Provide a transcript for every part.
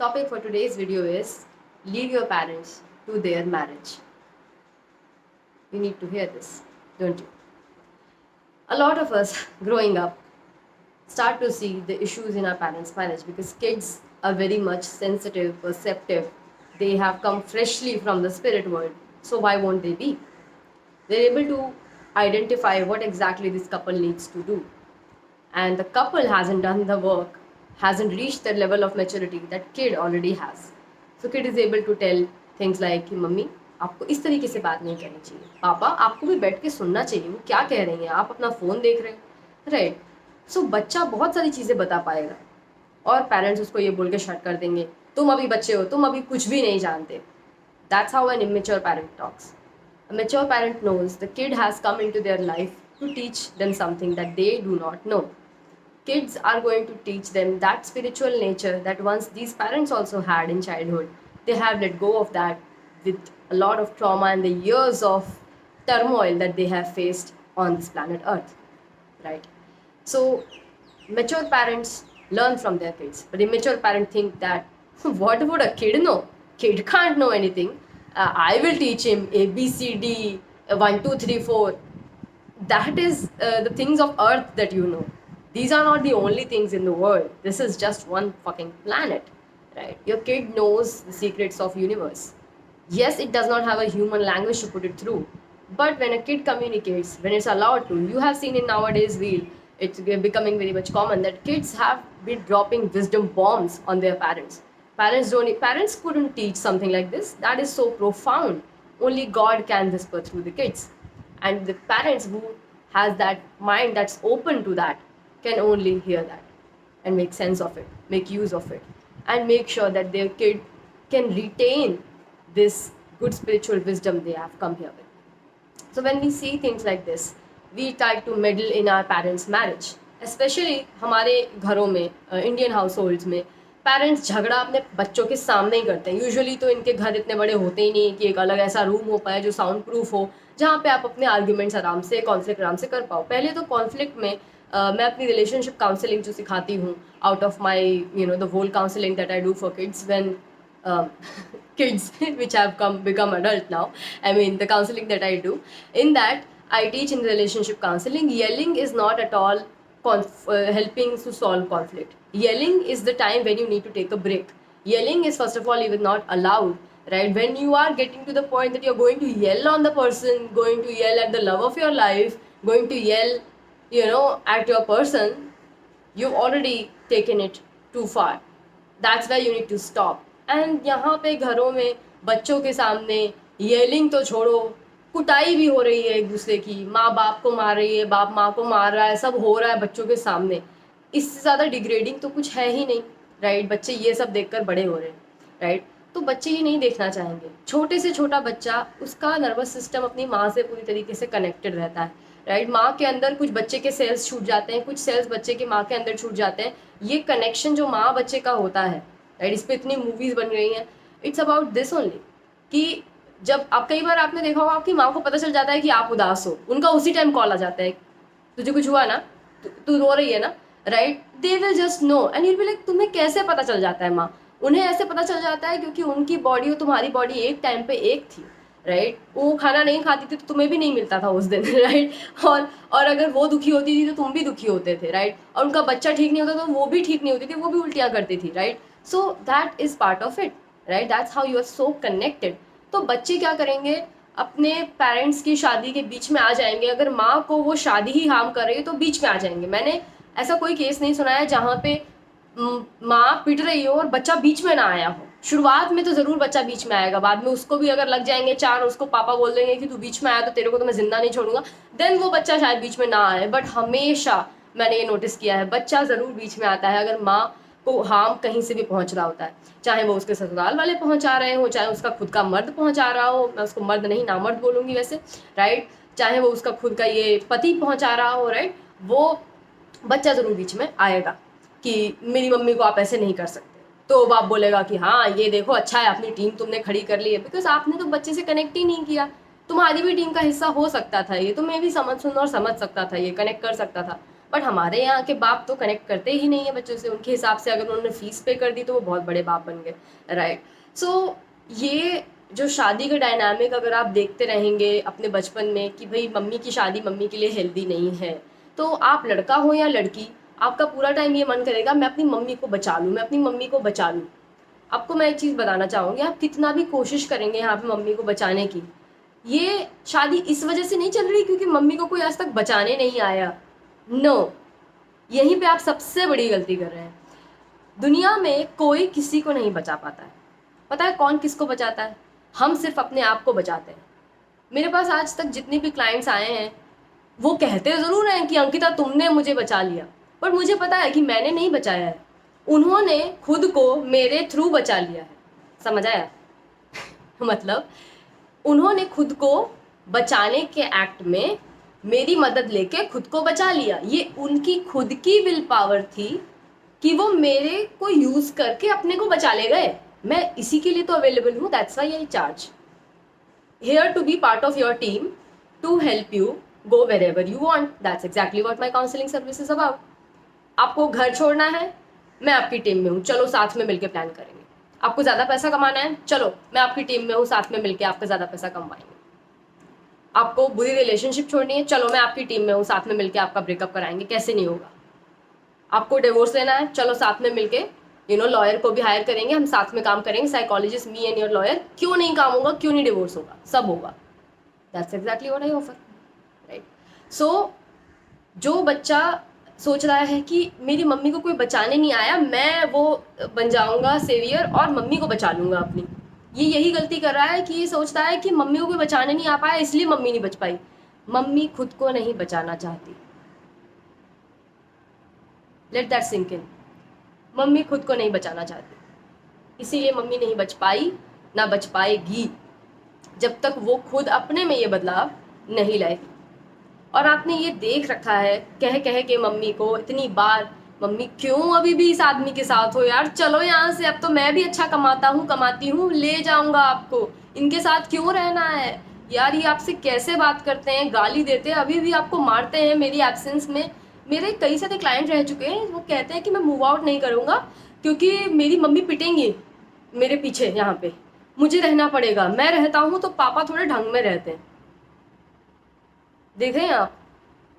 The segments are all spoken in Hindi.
Topic for today's video is lead your parents to their marriage. You need to hear this, don't you? A lot of us growing up start to see the issues in our parents' marriage because kids are very much sensitive, perceptive. They have come freshly from the spirit world. So why won't they be? They're able to identify what exactly this couple needs to do. And the couple hasn't done the work, hasn't reached the level of maturity that kid already has. So kid is able to tell things like कि मम्मी आपको इस तरीके से बात नहीं करनी चाहिए, पापा आपको भी बैठ के सुनना चाहिए, वो क्या कह रही हैं, आप अपना फ़ोन देख रहे हैं, राइट? सो बच्चा बहुत सारी चीज़ें बता पाएगा और पेरेंट्स उसको ये बोल के शट कर देंगे, तुम अभी बच्चे हो, तुम अभी कुछ भी नहीं जानते. That's how an immature parent talks. A mature parent knows the kid has come into their life to teach them something that they do not know. Kids are going to teach them that spiritual nature that once these parents also had in childhood. They have let go of that with a lot of trauma and the years of turmoil that they have faced on this planet Earth, right? So, mature parents learn from their kids, but immature parents think that what would a kid know? Kid can't know anything. I will teach him A, B, C, D, 1, 2, 3, 4. That is the things of Earth that you know. These are not the only things in the world. This is just one fucking planet, right? Your kid knows the secrets of universe. Yes, it does not have a human language to put it through, but when a kid communicates, when it's allowed to, you have seen in nowadays reel, it's becoming very much common that kids have been dropping wisdom bombs on their parents. Parents couldn't teach something like this. That is so profound. Only God can whisper through the kids. And the parents who has that mind that's open to that can only hear that and make sense of it, make use of it, and make sure that their kid can retain this good spiritual wisdom they have come here with. So when we see things like this, we try to meddle in our parents' marriage. Especially हमारे घरों में इंडियन हाउस होल्ड्स में पेरेंट्स झगड़ा अपने बच्चों के सामने ही करते हैं. यूजुअली तो इनके घर इतने बड़े होते ही नहीं कि एक अलग ऐसा रूम हो पाए जो साउंड प्रूफ हो, जहाँ पे आप अपने आर्ग्यूमेंट्स आराम से, कॉन्फ्लिक्ट आराम से कर पाओ. पहले तो कॉन्फ्लिक्ट में मैं अपनी रिलेशनशिप काउंसलिंग जो सिखाती हूँ out of my the whole counselling that I do for kids when kids which have become adult now, I mean the counseling that I do, in that I teach in relationship counseling, yelling is not at all helping to solve conflict. Yelling is the time when you need to take a break. Yelling is first of all even not allowed, right? When you are getting to the point that you're going to yell on the person, going to yell at the love of your life, going to yell at your person, you've already taken it too far. That's why you need to stop. And यहाँ पे घरों में बच्चों के सामने येलिंग तो छोड़ो, कुटाई भी हो रही है एक दूसरे की, माँ बाप को मार रही है, बाप माँ को मार रहा है, सब हो रहा है बच्चों के सामने. इससे ज़्यादा डिग्रेडिंग तो कुछ है ही नहीं, राइट? बच्चे ये सब देखकर बड़े हो रहे हैं, राइट? तो बच्चे ये नहीं देखना चाहेंगे. छोटे से छोटा बच्चा, उसका नर्वस सिस्टम अपनी माँ से पूरी तरीके से कनेक्टेड रहता है, राइट? माँ के अंदर कुछ बच्चे के सेल्स छूट जाते हैं, कुछ सेल्स बच्चे के माँ के अंदर छूट जाते हैं. ये कनेक्शन जो माँ बच्चे का होता है, राइट? इस पर इतनी मूवीज़ बन रही हैं. इट्स अबाउट दिस ओनली कि जब आप, कई बार आपने देखा होगा आपकी माँ को पता चल जाता है कि आप उदास हो, उनका उसी टाइम कॉल आ जाता है, तुझे कुछ हुआ ना, तू रो रही है ना, right? They will just know and you will like, तुम्हें कैसे पता चल जाता है माँ? उन्हें ऐसे पता चल जाता है क्योंकि उनकी बॉडी और तुम्हारी बॉडी एक टाइम पे एक थी, राइट? वो खाना नहीं खाती थी तो तुम्हें भी नहीं मिलता था उस दिन, राइट? और अगर वो दुखी होती थी तो तुम भी दुखी होते थे, राइट? और उनका बच्चा ठीक नहीं होता तो वो भी ठीक नहीं होती थी, वो भी उल्टियाँ करती थी, right? So that is part of it, right? That's how you are so connected. तो बच्चे क्या करेंगे, अपने पेरेंट्स की शादी के बीच में आ जाएंगे. अगर माँ को वो शादी ही हार्म कर रही है तो बीच में आ जाएंगे. मैंने ऐसा कोई केस नहीं सुना है जहाँ पे माँ पिट रही हो और बच्चा बीच में ना आया हो. शुरुआत में तो ज़रूर बच्चा बीच में आएगा, बाद में उसको भी अगर लग जाएंगे चार, उसको पापा बोल देंगे कि तू बीच में आया तो तेरे को तो मैं जिंदा नहीं छोड़ूंगा, देन वो बच्चा शायद बीच में ना आए. बट हमेशा मैंने ये नोटिस किया है, बच्चा ज़रूर बीच में आता है अगर माँ को हार्म कहीं से भी पहुंच रहा होता है, चाहे वो उसके ससुराल वाले पहुंचा रहे हो, चाहे उसका खुद का मर्द पहुंचा रहा हो, मैं उसको मर्द नहीं नामर्द बोलूँगी वैसे, राइट? चाहे वो उसका खुद का ये पति पहुंचा रहा हो, राइट? वो बच्चा ज़रूर बीच में आएगा कि मेरी मम्मी को आप ऐसे नहीं कर सकते. तो बाप बोलेगा कि हाँ ये देखो अच्छा है अपनी टीम तुमने खड़ी कर ली है, बिकॉज आपने तो बच्चे से कनेक्ट ही नहीं किया. तुम्हारी भी टीम का हिस्सा हो सकता था ये, तो मैं भी समझ सुन और समझ सकता था, ये कनेक्ट कर सकता था, बट हमारे यहाँ के बाप तो कनेक्ट करते ही नहीं है बच्चों से, उनके हिसाब से अगर उन्होंने फीस पे कर दी तो वो बहुत बड़े बाप बन गए, राइट। सो ये जो शादी का डायनामिक अगर आप देखते रहेंगे अपने बचपन में कि भाई मम्मी की शादी मम्मी के लिए हेल्दी नहीं है, तो आप लड़का हो या लड़की, आपका पूरा टाइम ये मन करेगा मैं अपनी मम्मी को बचा लूँ, मैं अपनी मम्मी को बचा लूँ। आपको मैं एक चीज़ बताना चाहूँगी, आप कितना भी कोशिश करेंगे यहाँ पे मम्मी को बचाने की, ये शादी इस वजह से नहीं चल रही क्योंकि मम्मी को कोई आज तक बचाने नहीं आया। नो, यहीं पे आप सबसे बड़ी गलती कर रहे हैं। दुनिया में कोई किसी को नहीं बचा पाता है। पता है कौन किसको बचाता है? हम सिर्फ अपने आप को बचाते हैं। मेरे पास आज तक जितने भी क्लाइंट्स आए हैं वो कहते ज़रूर हैं कि अंकिता तुमने मुझे बचा लिया, पर मुझे पता है कि मैंने नहीं बचाया है, उन्होंने खुद को मेरे थ्रू बचा लिया है। समझ आया? मतलब उन्होंने खुद को बचाने के एक्ट में मेरी मदद लेके खुद को बचा लिया। ये उनकी खुद की विल पावर थी कि वो मेरे को यूज करके अपने को बचा ले गए। मैं इसी के लिए तो अवेलेबल हूँ, that's why I charge here to be part of your team to help you go wherever you want. That's exactly what my counselling service is about. आपको घर छोड़ना है, मैं आपकी टीम में हूँ, चलो साथ में मिलकर प्लान करेंगे। आपको ज़्यादा पैसा कमाना है, चलो मैं आपकी टीम में हूँ, साथ में मिलकर आपका ज़्यादा पैसा कमाएंगे। आपको बुरी रिलेशनशिप छोड़नी है, चलो मैं आपकी टीम में हूँ, साथ में मिलकर आपका ब्रेकअप कराएंगे। कैसे नहीं होगा? आपको डिवोर्स लेना है, चलो साथ में मिलके लॉयर को भी हायर करेंगे, हम साथ में काम करेंगे, psychologist, me and your lawyer. क्यों नहीं काम होगा? क्यों नहीं डिवोर्स होगा? सब होगा। That's exactly what I offer, right. So जो बच्चा सोच रहा है कि मेरी मम्मी को कोई बचाने नहीं आया, मैं वो बन जाऊंगा सेवियर और मम्मी को बचा लूंगा अपनी, ये यही गलती कर रहा है कि ये सोचता है कि मम्मी को कोई बचाने नहीं आ पाया इसलिए मम्मी नहीं बच पाई। मम्मी खुद को नहीं बचाना चाहती। Let that sink in. Mummy खुद को नहीं बचाना चाहती, इसीलिए मम्मी नहीं बच पाई, ना बच पाएगी जब तक वो खुद अपने में ये बदलाव नहीं लाएगी। और आपने ये देख रखा है कह कह के मम्मी को इतनी बार, मम्मी क्यों अभी भी इस आदमी के साथ हो यार, चलो यहाँ से, अब तो मैं भी अच्छा कमाता हूँ, कमाती हूँ, ले जाऊंगा आपको, इनके साथ क्यों रहना है यार, ये आपसे कैसे बात करते हैं, गाली देते हैं, अभी भी आपको मारते हैं मेरी एब्सेंस में। मेरे कई सारे क्लाइंट रह चुके हैं, वो कहते हैं कि मैं मूव आउट नहीं करूँगा क्योंकि मेरी मम्मी पिटेंगी मेरे पीछे, यहाँ पे मुझे रहना पड़ेगा, मैं रहता हूँ तो पापा थोड़े ढंग में रहते हैं। देखें आप,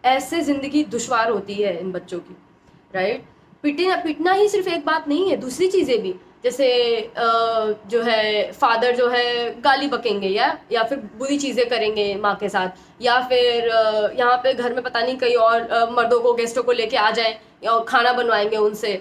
ऐसे जिंदगी दुश्वार होती है इन बच्चों की, राइट। पिटना ही सिर्फ एक बात नहीं है, दूसरी चीज़ें भी, जैसे जो है फादर जो है गाली बकेंगे या फिर बुरी चीज़ें करेंगे माँ के साथ, या फिर यहाँ पे घर में पता नहीं कई और मर्दों को, गेस्टों को लेके आ जाए या खाना बनवाएंगे उनसे,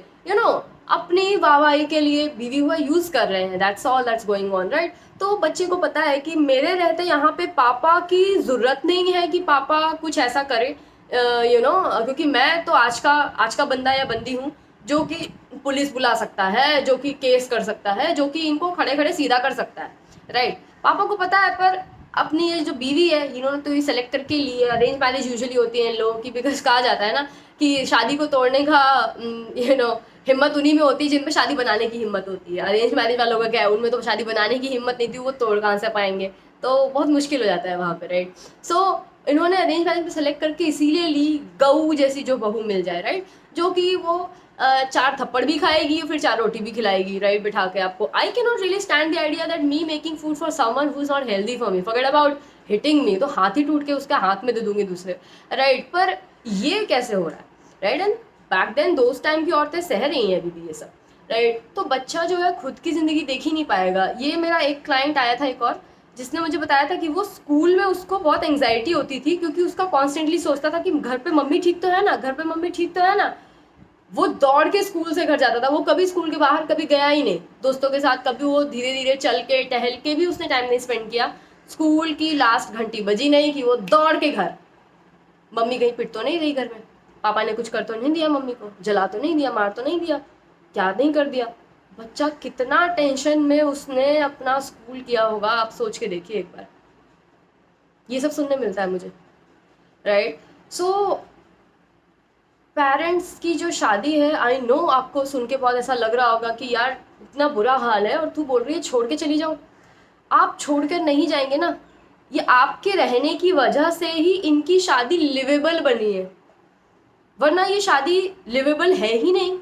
अपनी वाहवाही के लिए बीवी हुआ यूज़ कर रहे हैं। That's all that's going on, right. तो बच्चे को पता है कि मेरे रहते यहाँ पे पापा की ज़रूरत नहीं है कि पापा कुछ ऐसा करे, क्योंकि मैं तो आज का बंदा या बंदी हूँ जो कि पुलिस बुला सकता है, जो कि केस कर सकता है, जो कि इनको खड़े खड़े सीधा कर सकता है, राइट। पापा को पता है, पर अपनी ये जो बीवी है इन्होंने तो ये सेलेक्ट करके लिए। अरेंज मैरिज यूजुअली होती है इन लोगों की, बिकॉज कहा जाता है ना कि शादी को तोड़ने का हिम्मत उन्हीं में होती है जिनमें शादी बनाने की हिम्मत होती है। अरेंज मैरिज वालों का क्या है, उनमें तो शादी बनाने की हिम्मत नहीं थी, वो तोड़ कहाँ से पाएंगे, तो बहुत मुश्किल हो जाता है वहाँ पे, राइट। सो इन्होंने अरेंज मैरिज में सेलेक्ट करके इसीलिए ली, गऊ जैसी जो बहू मिल जाए, राइट, जो कि वो 4 थप्पड़ भी खाएगी फिर 4 रोटी भी खिलाएगी, राइट, बिठा के आपको। I can not really stand the idea that me making food for someone who is not healthy for me, forget about hitting me, तो हाथ ही टूट के उसके हाथ में दे दूंगी दूसरे, राइट। पर ये कैसे हो रहा है, राइट। एंड बैक देन दोस्त टाइम की औरतें सह रही हैं अभी भी ये सब, राइट। तो बच्चा जो है खुद की ज़िंदगी देख ही नहीं पाएगा। ये मेरा एक क्लाइंट आया था एक और, जिसने मुझे बताया था कि वो स्कूल में उसको बहुत एंग्जाइटी होती थी क्योंकि उसका कॉन्स्टेंटली सोचता था कि घर पे मम्मी ठीक तो है ना, घर पे मम्मी ठीक तो है ना। वो दौड़ के स्कूल से घर जाता था, वो कभी स्कूल के बाहर कभी गया ही नहीं दोस्तों के साथ, कभी वो धीरे धीरे चल के टहल के भी उसने टाइम नहीं स्पेंड किया। स्कूल की लास्ट घंटी बजी नहीं कि वो दौड़ के घर, मम्मी कहीं पिट तो नहीं रही घर में, पापा ने कुछ कर तो नहीं दिया मम्मी को, जला तो नहीं दिया, मार तो नहीं दिया, क्या नहीं कर दिया। बच्चा कितना टेंशन में उसने अपना स्कूल किया होगा, आप सोच के देखिए एक बार। ये सब सुनने मिलता है मुझे, राइट। सो पेरेंट्स की जो शादी है, आई नो आपको सुन के बहुत ऐसा लग रहा होगा कि यार इतना बुरा हाल है और तू बोल रही है छोड़ के चली जाओ। आप छोड़ कर नहीं जाएंगे ना, ये आपके रहने की वजह से ही इनकी शादी लिवेबल बनी है, वरना ये शादी लिवेबल है ही नहीं।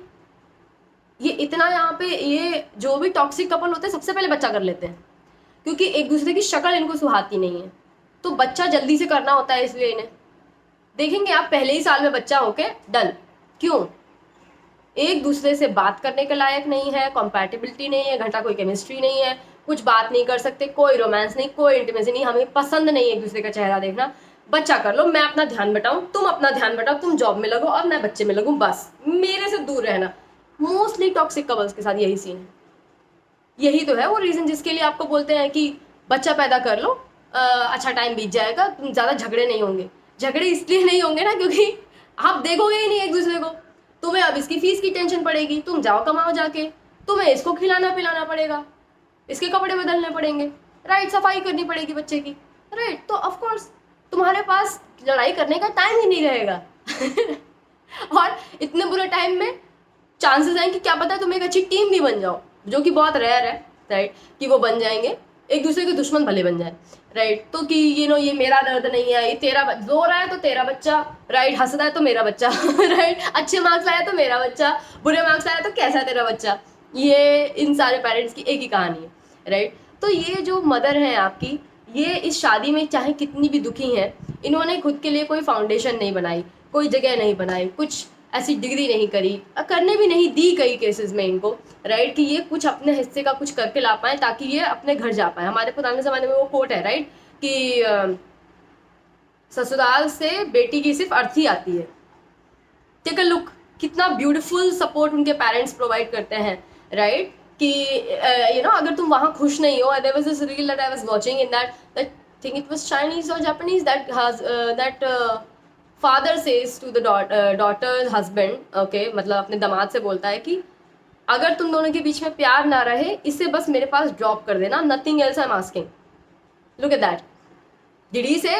ये इतना यहाँ पे ये जो भी टॉक्सिक कपल होते हैं सबसे पहले बच्चा कर लेते हैं, क्योंकि एक दूसरे की शक्ल इनको सुहाती नहीं है, तो बच्चा जल्दी से करना होता है, इसलिए इन्हें देखेंगे आप पहले ही साल में बच्चा होके डन। क्यों? एक दूसरे से बात करने के लायक नहीं है, कंपैटिबिलिटी नहीं है, घंटा कोई केमिस्ट्री नहीं है, कुछ बात नहीं कर सकते, कोई रोमांस नहीं, कोई इंटीमेसी नहीं, हमें पसंद नहीं एक दूसरे का चेहरा देखना। बच्चा कर लो, मैं अपना ध्यान बटाऊं, तुम अपना ध्यान बटाओ, तुम जॉब में लगो और मैं बच्चे में लगूं, बस मेरे से दूर रहना। मोस्टली टॉक्सिक कपल्स के साथ यही सीन है। यही तो है वो रीजन जिसके लिए आपको बोलते हैं कि बच्चा पैदा कर लो, अच्छा टाइम बीत जाएगा, तुम ज़्यादा झगड़े नहीं होंगे। झगड़े इसलिए नहीं होंगे ना क्योंकि आप देखोगे ही नहीं एक दूसरे को। तुम्हें अब इसकी फीस की टेंशन पड़ेगी, तुम जाओ कमाओ जाके, तुम्हें इसको खिलाना पिलाना पड़ेगा, इसके कपड़े बदलने पड़ेंगे, राइट, सफाई करनी पड़ेगी बच्चे की, राइट। तो ऑफकोर्स तुम्हारे पास लड़ाई करने का टाइम ही नहीं रहेगा और इतने बुरे टाइम में चांसेस हैं कि क्या पता तुम एक अच्छी टीम भी बन जाओ, जो कि बहुत रेयर है, राइट, कि वो बन जाएंगे, एक दूसरे के दुश्मन भले बन जाए, राइट। तो कि ये मेरा दर्द नहीं है, ये तेरा रो रहा है तो तेरा बच्चा, राइट, हंस रहा है तो मेरा बच्चा राइट, अच्छे मार्क्स लाया तो मेरा बच्चा, बुरे मार्क्स लाया तो कैसा तेरा बच्चा। ये इन सारे पेरेंट्स की एक ही कहानी है, राइट। तो ये जो मदर हैं आपकी, ये इस शादी में चाहे कितनी भी दुखी हैं, इन्होंने खुद के लिए कोई फाउंडेशन नहीं बनाई, कोई जगह नहीं बनाई, कुछ ऐसी डिग्री नहीं करी, करने भी नहीं दी कई केसेस में इनको, राइट, कि ये कुछ अपने हिस्से का कुछ करके ला पाए ताकि ये अपने घर जा पाए। हमारे पुराने ज़माने में वो कोट है, राइट, कि ससुराल से बेटी की सिर्फ अर्थी आती है। टेक अ लुक, कितना ब्यूटीफुल सपोर्ट उनके पेरेंट्स प्रोवाइड करते हैं, राइट, कि अगर तुम वहाँ खुश नहीं हो। There was this reel that I was watching in that think it was Chinese और Japanese that father says to the daughter's husband, okay, मतलब अपने दामाद से बोलता है कि अगर तुम दोनों के बीच में प्यार ना रहे, इसे बस मेरे पास ड्रॉप कर देना, nothing else I am asking. Look at that. DD से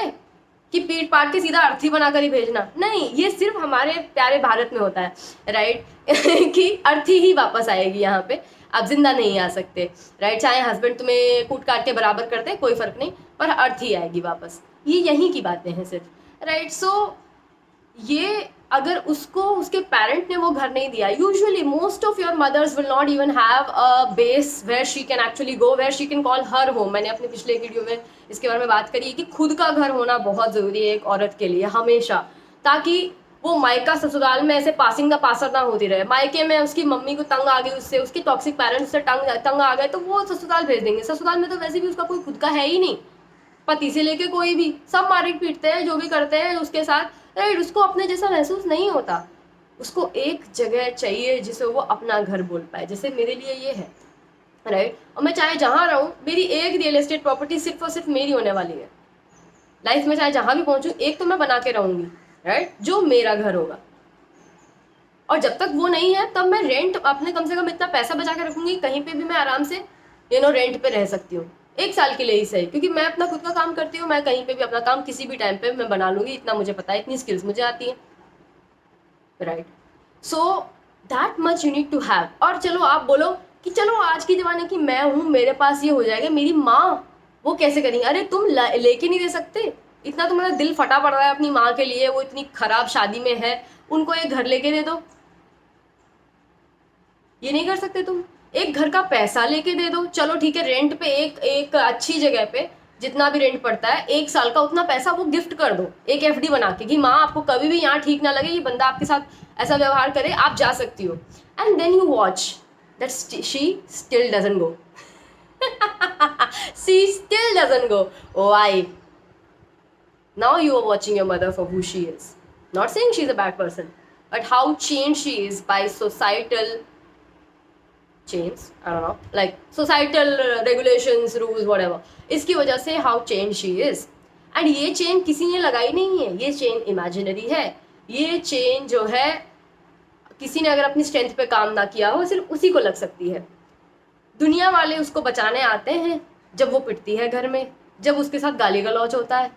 कि पीट पाट के सीधा अर्थी बनाकर ही भेजना, नहीं, ये सिर्फ हमारे प्यारे भारत में होता है, राइट कि अर्थी ही वापस आएगी यहाँ पे, आप जिंदा नहीं आ सकते, राइट। चाहे हस्बैंड तुम्हें कूट काट के बराबर करते कोई फर्क नहीं, पर अर्थी आएगी वापस। ये यहीं की बातें हैं सिर्फ, राइट। सो ये अगर उसको उसके पेरेंट ने वो घर नहीं दिया, usually most of your mothers will not even have a base where she can actually go, where she can call her home. मैंने अपने पिछले वीडियो में इसके बारे में बात करी है कि खुद का घर होना बहुत ज़रूरी है एक औरत के लिए हमेशा, ताकि वो मायका ससुराल में ऐसे पासिंग द पासर ना होती रहे। मायके में उसकी मम्मी को तंग आ गई उससे, उसके टॉक्सिक पेरेंट्स से तंग आ गए, तो वो ससुराल भेज देंगे। ससुराल में तो वैसे भी उसका कोई खुद का है ही नहीं, पति से लेके कोई भी, सब मारे पीटते हैं, जो भी करते हैं उसके साथ, राइट। उसको अपने जैसा महसूस नहीं होता, उसको एक जगह चाहिए जिसे वो अपना घर बोल पाए, जैसे मेरे लिए ये है, राइट। और मैं चाहे जहाँ रहूँ, मेरी एक रियल एस्टेट प्रॉपर्टी सिर्फ और सिर्फ मेरी होने वाली है लाइफ में, चाहे जहाँ भी पहुँचूँ, एक तो मैं बना के रहूँगी, राइट, जो मेरा घर होगा। और जब तक वो नहीं है तब मैं रेंट अपने कम से कम इतना पैसा बचा के रखूँगी, कहीं पर भी मैं आराम से रेंट पे रह सकती हूँ, एक साल के लिए ही सही, क्योंकि मैं अपना खुद का काम करती हूँ, मैं कहीं पे भी अपना काम किसी भी टाइम पे मैं बना लूँगी, इतना मुझे पता है, इतनी स्किल्स मुझे आती है, right. So that much you need to have. और चलो आप बोलो कि चलो आज के ज़माने की मैं हूँ, मेरे पास ये हो जाएगा, मेरी माँ वो कैसे करेंगी? अरे तुम लेके नहीं दे सकते? इतना तुम्हारा दिल फटा पड़ रहा है अपनी माँ के लिए, वो इतनी खराब शादी में है, उनको एक घर लेके दे दो। ये नहीं कर सकते तुम? एक घर का पैसा लेके दे दो, चलो ठीक है, रेंट पे एक अच्छी जगह पे जितना भी रेंट पड़ता है, एक साल का उतना पैसा वो गिफ्ट कर दो, एक एफडी बना के, कि माँ आपको कभी भी यहाँ ठीक ना लगे, ये बंदा आपके साथ ऐसा व्यवहार करे, आप जा सकती हो। And then you watch that she still doesn't go she still doesn't go. Why? Now you are watching your mother for who she is, not saying she is a bad person, but how change she is by societal chains, I don't know, like societal regulations, rules, whatever, इसकी वजह से how changed she is। and ये चेन किसी ने लगाई नहीं है, ये चेन इमेजिनरी है, ये चेन जो है किसी ने अगर अपनी स्ट्रेंथ पे काम ना किया हो, सिर्फ उसी को लग सकती है। दुनिया वाले उसको बचाने आते हैं जब वो पिटती है घर में, जब उसके साथ गाली गलौज होता है,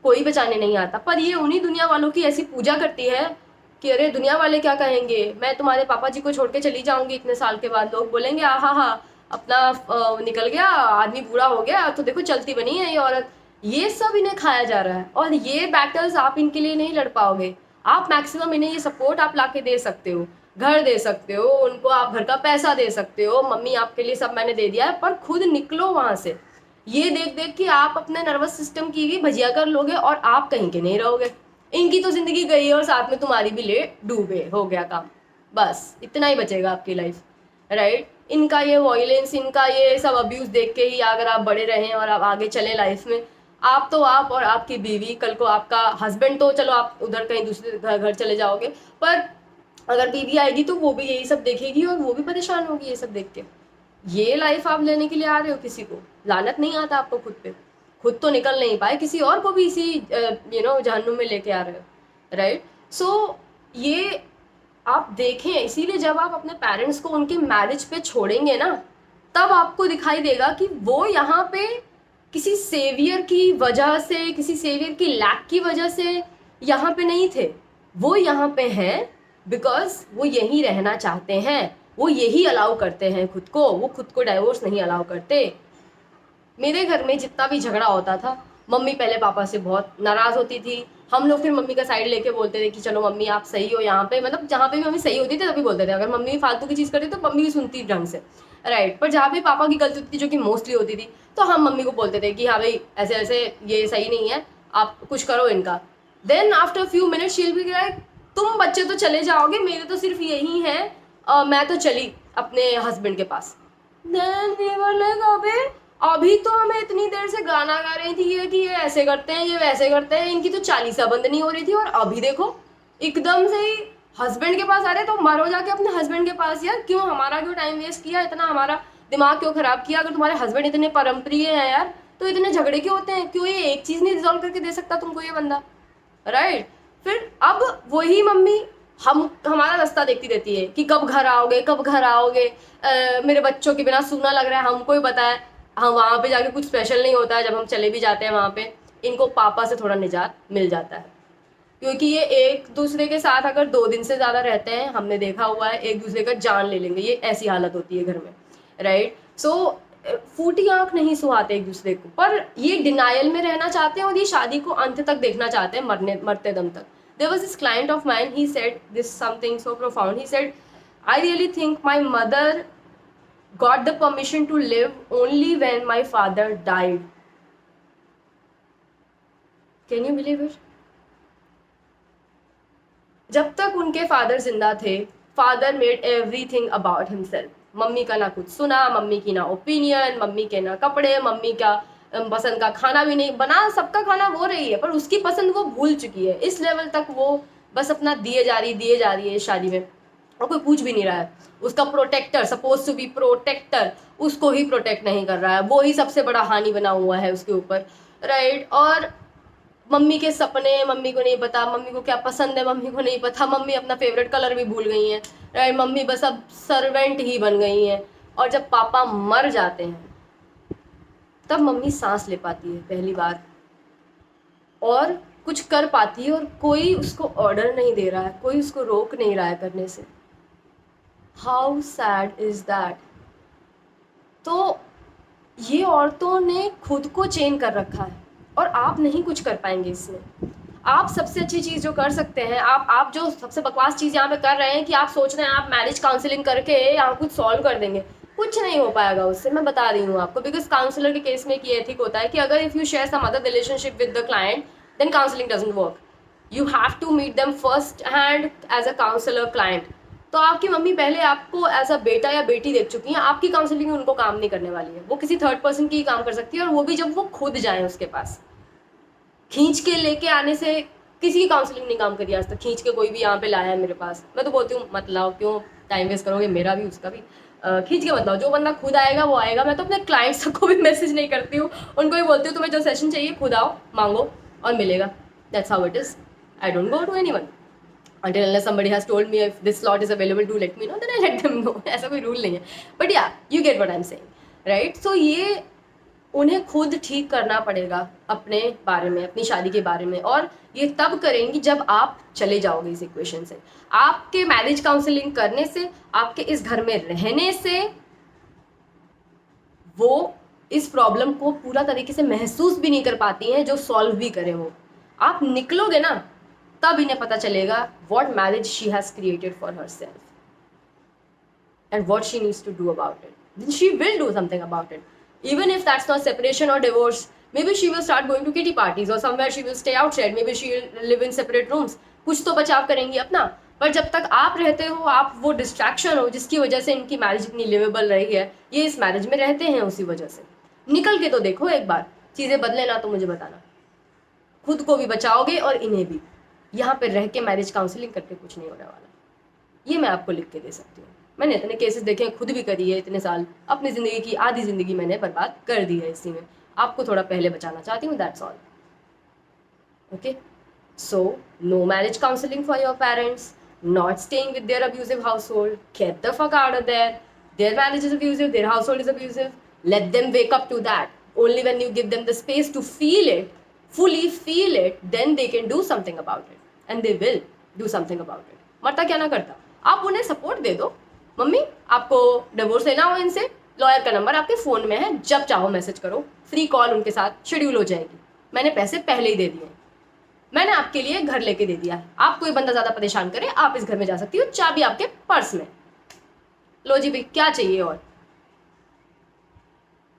कोई बचाने नहीं आता। पर ये उन्हीं दुनिया वालों की ऐसी पूजा करती है कि अरे दुनिया वाले क्या कहेंगे, मैं तुम्हारे पापा जी को छोड़ के चली जाऊंगी इतने साल के बाद, लोग बोलेंगे हाँ अपना निकल गया आदमी, बूढ़ा हो गया तो देखो चलती बनी है ये औरत। ये सब इन्हें खाया जा रहा है, और ये बैटल्स आप इनके लिए नहीं लड़ पाओगे। आप मैक्सिमम इन्हें ये सपोर्ट आप लाके दे सकते हो, घर दे सकते हो उनको, आप घर का पैसा दे सकते हो, मम्मी आपके लिए सब मैंने दे दिया है, पर खुद निकलो वहां से। ये देख देख के आप अपने नर्वस सिस्टम की भी भजिया कर लोगे और आप कहीं के नहीं रहोगे। इनकी तो जिंदगी गई है और साथ में तुम्हारी भी ले डूबे, हो गया काम। बस इतना ही बचेगा आपकी लाइफ, राइट। इनका ये वॉयलेंस, इनका ये सब अब्यूज देख के ही अगर आप बड़े रहें और आप आगे चले लाइफ में, आप तो आप और आपकी बीवी, कल को आपका हस्बैंड तो चलो आप उधर कहीं दूसरे घर चले जाओगे, पर अगर बीवी आएगी तो वो भी यही सब देखेगी और वो भी परेशान होगी ये सब देख के। ये लाइफ आप लेने के लिए आ रहे हो किसी को, लानत नहीं आता आपको खुद पे, खुद तो निकल नहीं पाए, किसी और को भी इसी जहन्नुम में लेके आ रहे हो, राइट। सो ये आप देखें, इसीलिए जब आप अपने पेरेंट्स को उनके मैरिज पे छोड़ेंगे ना, तब आपको दिखाई देगा कि वो यहाँ पे किसी सेवियर की वजह से, किसी सेवियर की लैक की वजह से यहाँ पे नहीं थे। वो यहाँ पे हैं बिकॉज वो यहीं रहना चाहते हैं, वो यही अलाउ करते हैं खुद को, वो खुद को डाइवोर्स नहीं अलाउ करते। मेरे घर में जितना भी झगड़ा होता था, मम्मी पहले पापा से बहुत नाराज होती थी, हम लोग फिर मम्मी का साइड लेके बोलते थे कि चलो मम्मी आप सही हो यहाँ पे, मतलब जहाँ पे भी मम्मी सही होती थी तभी बोलते थे, अगर मम्मी फालतू की चीज़ करती तो मम्मी भी सुनती ढंग से, राइट। पर जहाँ पे पापा की गलती होती थी, जो कि मोस्टली होती थी, तो हम मम्मी को बोलते थे कि हाँ भाई ऐसे ऐसे ये सही नहीं है, आप कुछ करो इनका। देन आफ्टर फ्यू मिनट शील भी लाइक, तुम बच्चे तो चले जाओगे, मेरे तो सिर्फ यही है, मैं तो चली अपने हस्बैंड के पास। देन वी वर लाइक अबे अभी तो हमें इतनी देर से गाना गा रही थी ये कि ये ऐसे करते हैं, ये वैसे करते हैं, इनकी तो चालीसा बंद नहीं हो रही थी, और अभी देखो एकदम से ही हस्बैंड के पास आ रहे। तो मारो जाके अपने हस्बैंड के पास यार, क्यों हमारा क्यों टाइम वेस्ट किया, इतना हमारा दिमाग क्यों खराब किया? अगर तुम्हारे हस्बैंड इतने परम प्रिय हैं यार, तो इतने झगड़े क्यों होते हैं? क्यों ये एक चीज नहीं रिजॉल्व करके दे सकता तुमको ये बंदा, राइट। फिर अब वही मम्मी हमारा रास्ता देखती रहती है कि कब घर आओगे, कब घर आओगे, मेरे बच्चों के बिना सूना लग रहा है, हमको ही बताया। हाँ, वहाँ पे जाके कुछ स्पेशल नहीं होता है, जब हम चले भी जाते हैं वहाँ पे, इनको पापा से थोड़ा निजात मिल जाता है, क्योंकि ये एक दूसरे के साथ अगर 2 दिन से ज़्यादा रहते हैं, हमने देखा हुआ है, एक दूसरे का जान ले लेंगे, ये ऐसी हालत होती है घर में, राइट। सो फूटी आंख नहीं सुहाते एक दूसरे को, पर ये डिनायल में रहना चाहते हैं और ये शादी को अंत तक देखना चाहते हैं, मरते दम तक। There was this client of mine, he said this something so profound. He said, I really think my mother got the permission to live only when my father died. Can you believe it? जब तक उनके फादर जिंदा थे, father made everything about himself. Mummy का ना कुछ सुना, मम्मी की ना ओपिनियन, मम्मी के ना कपड़े, मम्मी का पसंद का खाना भी नहीं बना, सबका खाना वो रही है, पर उसकी पसंद वो भूल चुकी है। इस लेवल तक वो बस अपना दिए जा रही है शादी में, और कोई पूछ भी नहीं रहा है। उसका protector, suppose to be protector, उसको ही प्रोटेक्ट नहीं कर रहा है, वो ही सबसे बड़ा हानि बना हुआ है उसके ऊपर, राइट। और मम्मी के सपने मम्मी को नहीं पता, मम्मी को क्या पसंद है मम्मी को नहीं पता, मम्मी अपना फेवरेट कलर भी भूल गई हैं, राइट। मम्मी बस अब सर्वेंट ही बन गई हैं। और जब पापा मर जाते हैं तब मम्मी सांस ले पाती है पहली बार, और कुछ कर पाती है, और कोई उसको ऑर्डर नहीं दे रहा है, कोई उसको रोक नहीं रहा है करने से। How sad is that. तो ये औरतों ने खुद को चेन कर रखा है, और आप नहीं कुछ कर पाएंगे इसमें। आप सबसे अच्छी चीज़ जो कर सकते हैं, आप जो सबसे बकवास चीज़ यहाँ पे कर रहे हैं कि आप सोच रहे हैं आप मैरिज काउंसलिंग करके यहाँ कुछ सॉल्व कर देंगे, कुछ नहीं हो पाएगा उससे, मैं बता रही हूँ आपको। बिकॉज काउंसलर के केस में एक ये एथिक होता है कि अगर if you share some other relationship with the client, then counselling doesn't work. You have to meet them first hand as a counsellor client. तो आपकी मम्मी पहले आपको एज अ बेटा या बेटी देख चुकी हैं, आपकी काउंसलिंग उनको काम नहीं करने वाली है, वो किसी थर्ड पर्सन की ही काम कर सकती है, और वो भी जब वो खुद जाए उसके पास। खींच के लेके आने से किसी की काउंसलिंग नहीं काम करी आज तक, खींच के कोई भी यहाँ पे लाया है मेरे पास, मैं तो बोलती हूँ मत लाओ, क्यों टाइम वेस्ट करोगे, मेरा भी उसका भी। खींच के मत लाओ, जो बंदा खुद आएगा वो आएगा। मैं तो अपने क्लाइंट्स को भी मैसेज नहीं करती हूँ, उनको भी बोलती हूँ तुम्हें जो सेशन चाहिए खुद आओ, मांगो और मिलेगा। That's how it is. I don't go to anyone until unless somebody has told me if this slot is available, do let me know, then I let them know. ऐसा कोई रूल नहीं है, but yeah you get what I am saying, right. So ये उन्हें खुद ठीक करना पड़ेगा अपने बारे में, अपनी शादी के बारे में, और ये तब करेंगी जब आप चले जाओगे इस इक्वेशन से। आपके मैरिज काउंसलिंग करने से, आपके इस घर में रहने से वो इस प्रॉब्लम को पूरा तरीके से महसूस भी नहीं कर पाती हैं जो सॉल्व भी करे वो। आप निकलोगे ना, तब इन्हें पता चलेगा what marriage she has created for herself and what she needs to do about it. Then she will do something about it. Even if that's not separation or divorce, maybe she will start going to kitty parties or somewhere she will stay outside. Maybe she will live in separate rooms. कुछ तो बचाव करेंगी अपना. पर जब तक आप रहते हो, आप वो डिस्ट्रैक्शन हो जिसकी वजह से इनकी मैरिज इतनी लिवेबल रही है, ये इस मैरिज में रहते हैं उसी वजह से. निकल के तो देखो एक बार, चीज़ें बदले ना तो मुझे बताना. खुद को भी बचाओगे और इन्हें भी. यहाँ पे रह के मैरिज काउंसलिंग करके कुछ नहीं होने वाला. ये मैं आपको लिख के दे सकती हूँ. मैंने इतने केसेस देखे हैं, खुद भी करी है इतने साल. अपनी ज़िंदगी की आधी ज़िंदगी मैंने बर्बाद कर दी है इसी में. आपको थोड़ा पहले बचाना चाहती हूँ, that's all. Okay, so no marriage counselling for your parents, not staying with their abusive household, get the fuck out of there. Their marriage is abusive, their household is abusive. Let them wake up to that. Only when you give them the space to feel it, fully feel it, then they can do something about it. And they will do something about it. मरता क्या ना करता. आप उन्हें सपोर्ट दे दो. मम्मी, आपको डिवोर्स लेना हो इनसे, लॉयर का नंबर आपके फ़ोन में है, जब चाहो मैसेज करो, फ्री कॉल उनके साथ शेड्यूल हो जाएगी. मैंने पैसे पहले ही दे दिए हैं. मैंने आपके लिए घर लेके दे दिया है. आप कोई बंदा ज़्यादा परेशान करे, आप इस घर में जा सकती हो, चाबी आपके पर्स में. लो जी भाई, क्या चाहिए और.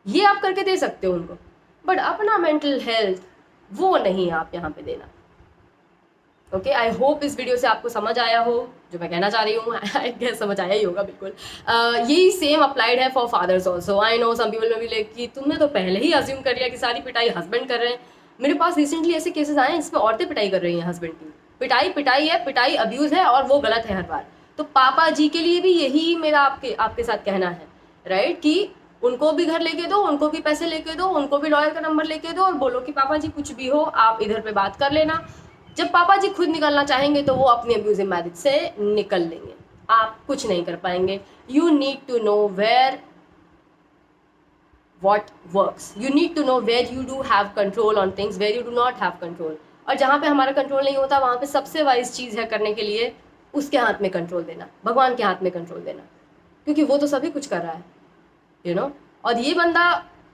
ये आप करके दे सकते हो उनको, बट अपना मेंटल हेल्थ वो नहीं आप यहाँ पे देना. ओके, आई होप इस वीडियो से आपको समझ आया हो जो मैं कहना चाह रही हूँ. आई गेस समझ आया ही होगा बिल्कुल. यही सेम अप्लाइड है for fathers also. I know some people में भी लाइक कि तुमने तो पहले ही अज्यूम कर लिया कि सारी पिटाई हस्बैंड कर रहे हैं. मेरे पास रिसेंटली ऐसे केसेस आए हैं जिसमें औरतें पिटाई कर रही हैं हस्बैंड की. पिटाई पिटाई है, पिटाई अब्यूज़ है और वो गलत है हर बार. तो पापा जी के लिए भी यही मेरा आपके साथ कहना है, राइट, कि उनको भी घर लेके दो, उनको भी पैसे लेके दो, उनको भी लॉयर का नंबर लेके दो और बोलो कि पापा जी कुछ भी हो आप इधर पे बात कर लेना. जब पापा जी खुद निकलना चाहेंगे तो वो अपनी अब्यूजिव मैरिज से निकल लेंगे. आप कुछ नहीं कर पाएंगे. You need to know where what works. You need to know where you do have control on things, where you do not have control. और जहाँ पे हमारा कंट्रोल नहीं होता वहाँ पे सबसे वाइज चीज़ है करने के लिए उसके हाथ में कंट्रोल देना, भगवान के हाथ में कंट्रोल देना, क्योंकि वो तो सभी कुछ कर रहा है, यू नो. और ये बंदा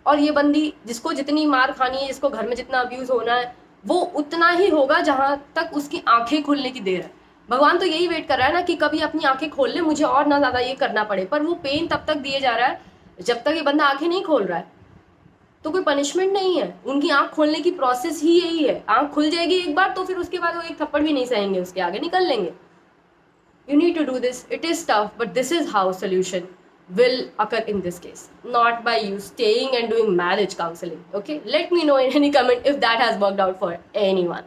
और ये बंदी जिसको जितनी मार खानी है, जिसको घर में जितना अब्यूज़ होना है, वो उतना ही होगा जहाँ तक उसकी आंखें खुलने की देर है. भगवान तो यही वेट कर रहा है ना कि कभी अपनी आंखें खोल ले, मुझे और ना ज़्यादा ये करना पड़े. पर वो पेन तब तक दिए जा रहा है जब तक ये बंदा आंखें नहीं खोल रहा है. तो कोई पनिशमेंट नहीं है, उनकी आंख खोलने की प्रोसेस ही यही है. आंख खुल जाएगी एक बार तो फिर उसके बाद वो एक थप्पड़ भी नहीं सहेंगे, उसके आगे निकल लेंगे. You need to do this. It is tough, but this is how solution will occur in this case, not by you staying and doing marriage counseling. Okay, let me know in any comment if that has worked out for anyone.